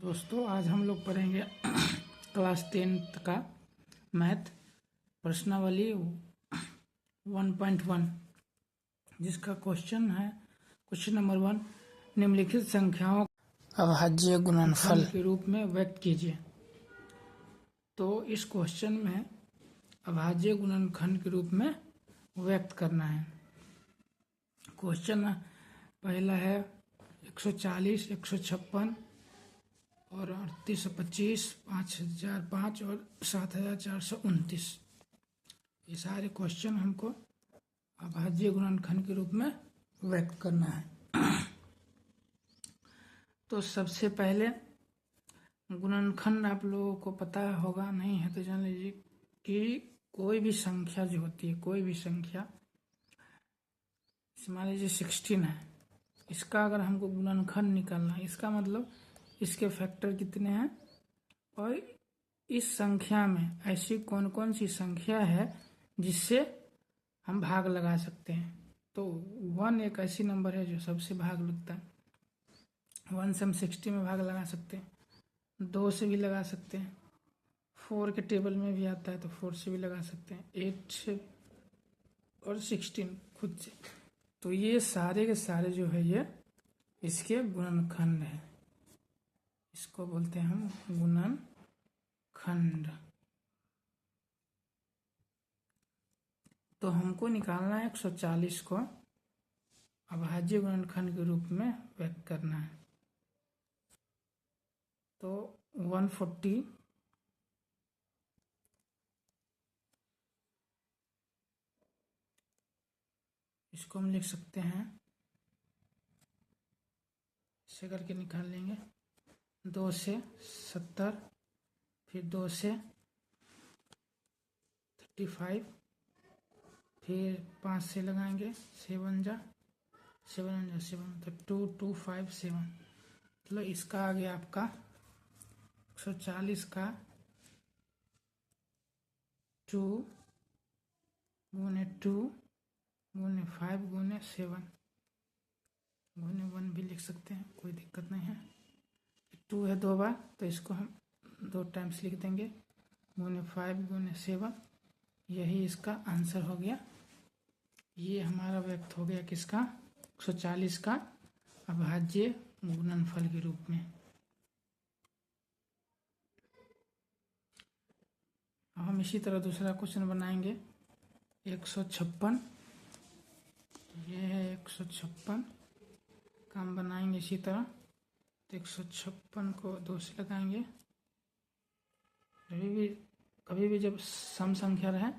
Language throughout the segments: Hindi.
दोस्तों आज हम लोग पढ़ेंगे क्लास 10th का मैथ प्रश्नावली 1.1 जिसका क्वेश्चन है क्वेश्चन नंबर 1। निम्नलिखित संख्याओं अभाज्य गुणनफल के रूप में व्यक्त कीजिए। तो इस क्वेश्चन में अभाज्य गुणनखंड के रूप में व्यक्त करना है। क्वेश्चन पहला है 140, 156 और 3825, 5005 और 7429। ये सारे क्वेश्चन हमको अभाज्य गुणनखंड के रूप में व्यक्त करना है। तो सबसे पहले गुणनखंड आप लोगों को पता होगा, नहीं है तो जान लीजिए कि कोई भी संख्या जो होती है, कोई भी संख्या, मान लीजिए 16 है, इसका अगर हमको गुणनखंड निकालना है, इसका मतलब इसके फैक्टर कितने हैं और इस संख्या में ऐसी कौन कौन सी संख्या है जिससे हम भाग लगा सकते हैं। तो 1 एक ऐसी नंबर है जो सबसे भाग लगता है। 1 से हम 60 में भाग लगा सकते हैं, 2 से भी लगा सकते हैं, 4 के टेबल में भी आता है तो 4 से भी लगा सकते हैं, 8 से और 16 खुद से। तो ये सारे के सारे जो है ये इसके गुणनखंड है, इसको बोलते हैं हम गुणनखंड। तो हमको निकालना है 140 को अभाज्य गुणनखंड के रूप में व्यक्त करना है। तो 140 इसको हम लिख सकते हैं, इसे करके निकाल लेंगे। 2 से 70, फिर 2 से 35, फिर 5 से लगाएंगे, 7 जा 7 तो 2257। मतलब इसका आ गया आपका 140 का 2 गुने 2 गुने 5 गुने 7 गुने 1 भी लिख सकते हैं, कोई दिक्कत नहीं है। 2 है 2 बार तो इसको हम 2 टाइम्स लिख देंगे, गुने 5 गुने 7। यही इसका आंसर हो गया। ये हमारा व्यक्त हो गया किसका, 140 का अभाज्य गुणनफल के रूप में। अब हम इसी तरह दूसरा क्वेश्चन बनाएंगे 156। ये है 156 का हम बनाएंगे इसी तरह। तो 156 को 2 से लगाएंगे। कभी भी जब सम संख्या रहे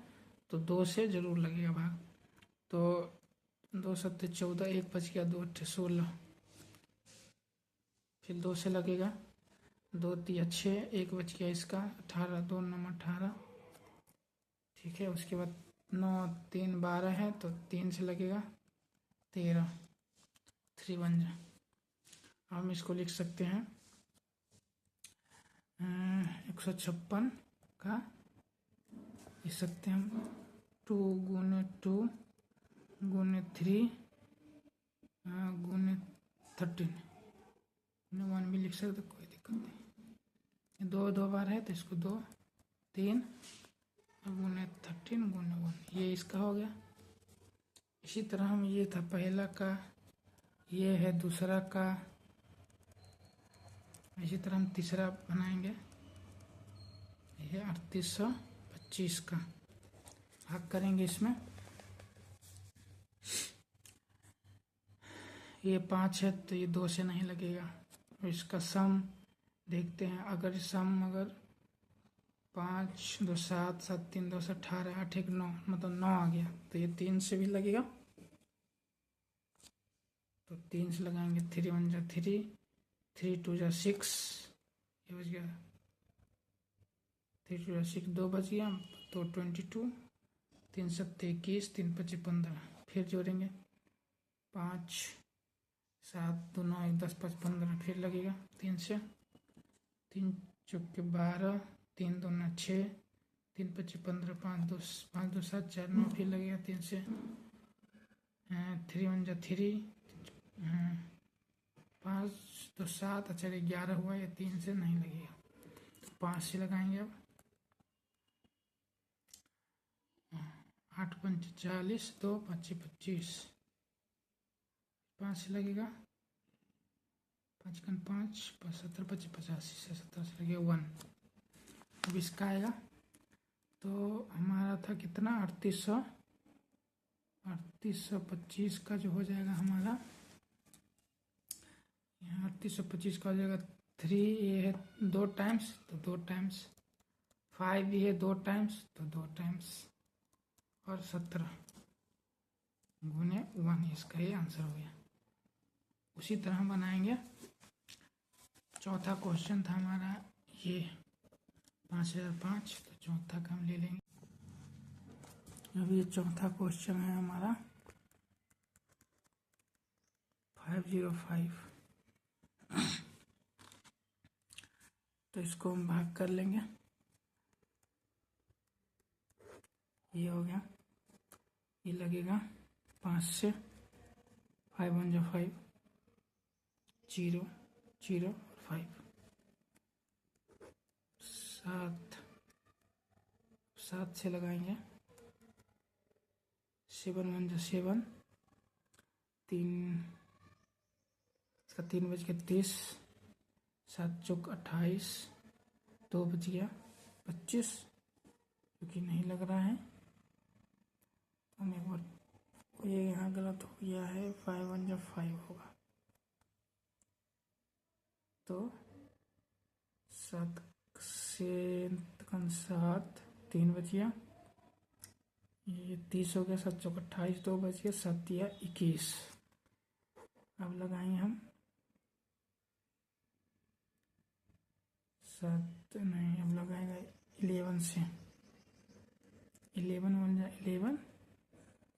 तो 2 से जरूर लगेगा भाग। तो 2 7 14, 1 बच गया, 2 8 16, फिर 2 से लगेगा, 2 3 6, 1 बच गया इसका 18, 2 9 18, ठीक है। उसके बाद 9 3 12 है तो 3 से लगेगा 13, 3 बन जाए। हम इसको लिख सकते हैं 156 का लिख सकते हैं हम 2 गुने 2 गुने 3 गुने 13 गुने 1 भी लिख सकते, कोई दिक्कत नहीं। 2 बार है तो इसको 2 3 गुने 13 गुने 1, ये इसका हो गया। इसी तरह हम, ये था पहला का, ये है दूसरा का। इसी तरह हम तीसरा बनाएंगे, ये 3825 का भाग करेंगे इसमें। ये 5 है तो ये 2 से नहीं लगेगा। इसका सम देखते हैं, अगर सम 5 2 7 7 3 2 18 8 1 9, मतलब 9 आ गया तो ये 3 से भी लगेगा। तो 3 से लगाएंगे, 3 1 जा 3, 3 2 जा 6, ये बच गया 3 2 जा 6, 2 बच गया तो 22, 3 7 21, 3 5 15, फिर जोड़ेंगे 5 7 2 9 1 10 5 15, फिर लगेगा 3 से, 3 चौके 12, 3 2 9 6, 3 5 15, 5 2 7 4 9, फिर लगेगा 3 से, 3 1 जा 3, 5 तो 7, अच्छा 11 हुआ, ये 3 से नहीं लगेगा तो 5 से लगाएंगे। अब 8 पंच 40, 2 5 25, 5 से लगेगा, 5 कन 5, 70 25 85 से 70 से लगेगा 1। अब इसका आएगा तो हमारा था कितना 3825 का जो हो जाएगा हमारा, यहाँ 3825 का हो जाएगा 3, ये है 2 टाइम्स तो 2 टाइम्स, 5 भी है 2 टाइम्स तो 2 टाइम्स, और 17 गुने 1, इसका ये आंसर हो गया। उसी तरह बनाएंगे। चौथा क्वेश्चन था हमारा ये 5005, तो चौथा का हम ले लेंगे। अब ये चौथा क्वेश्चन है हमारा 505, तो इसको हम भाग कर लेंगे। ये हो गया, ये लगेगा 5 से, 5 1 जो 5, 0 0 और 5, 7 से लगाएंगे, 7 1 जो 7, 3 इसका 3 बज के 30, 7 चौक 28, 2 बज गया 25, क्योंकि नहीं लग रहा है। हम एक बार, ये यहाँ गलत हो गया है, 5 1 जब 5 होगा तो 7 से 7, 3 बज गया, ये 30 हो गया, 7 चौक 28, 2 बज गया, 7 या 21। अब लगाएंगे हम 7 नहीं, अब लगाएगा 11 से, 11 बन जाए 11,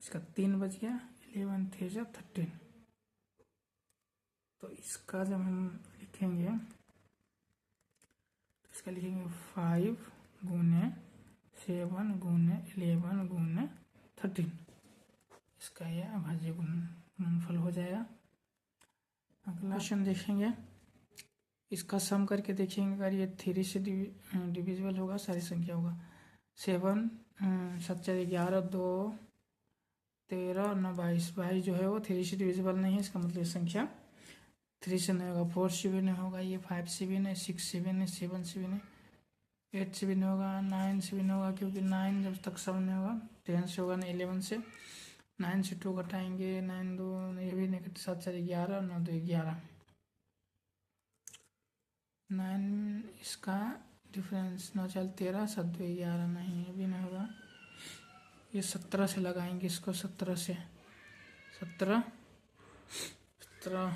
इसका 3 बज गया, 11 3 जा 13। तो इसका जब हम लिखेंगे तो इसका लिखेंगे 5 गुने 7 गुने 11 गुने 13, इसका यह अभाज्य गुणनफल हो जाएगा। अगला क्वेश्चन देखेंगे, इसका सम करके देखेंगे अगर ये 3 से डिविजिबल होगा, सारी संख्या होगा 7 7 4 11, 2 13 9 22, 22 जो है वो 3 से डिविजिबल नहीं है, इसका मतलब ये संख्या 3 से नहीं होगा, 4 से भी नहीं होगा, ये 5 से भी नहीं, 6 से भी नहीं, 7 से भी नहीं, 8 से भी नहीं होगा, 9 से भी नहीं होगा, क्योंकि 9 जब तक सम नहीं होगा, 10 से होगा नहीं, 11 से, 9 से 2 घटाएंगे, 9 2 ये भी नहीं, 7 4 11, 9 2 11, 9 इसका डिफरेंस 9 4 13, 7 2 11, नहीं ये भी नहीं होगा। ये 17 से लगाएंगे इसको, 17 से, 17 17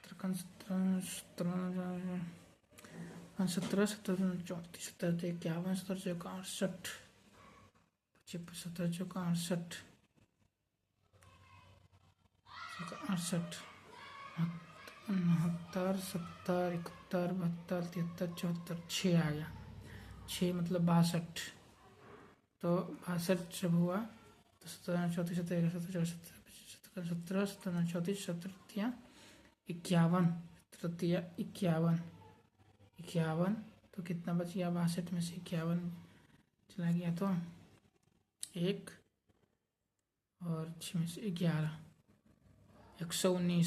17 17 34 17 51 17 68 55 17 68 68 69 70 71 72 73 74, 6 आ गया, 6 मतलब 62, तो 62 जब हुआ तो 17 34 17 17 17 17 34 17 51, 51 51, तो कितना बच गया 62 में से 51 चला गया तो 1 और 6 में से 11, 119,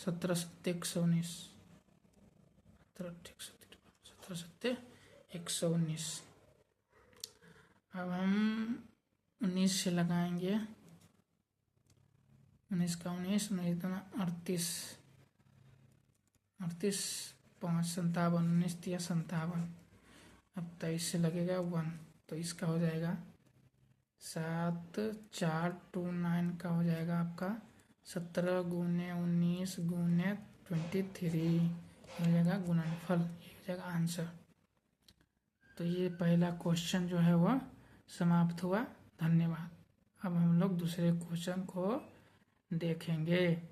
17 7 119, 17 7 119। अब हम 19 से लगाएंगे, 19 का 19 इतना 38 38 5 57, 19 3 57, अब 23 से लगेगा 1, तो इसका हो जाएगा 7 4 2 9 का हो जाएगा आपका 17 गुने 19 गुने 23 हो जाएगा गुणनफल, ये हो जाएगा आंसर। तो ये पहला क्वेश्चन जो है वह समाप्त हुआ। धन्यवाद। अब हम लोग दूसरे क्वेश्चन को देखेंगे।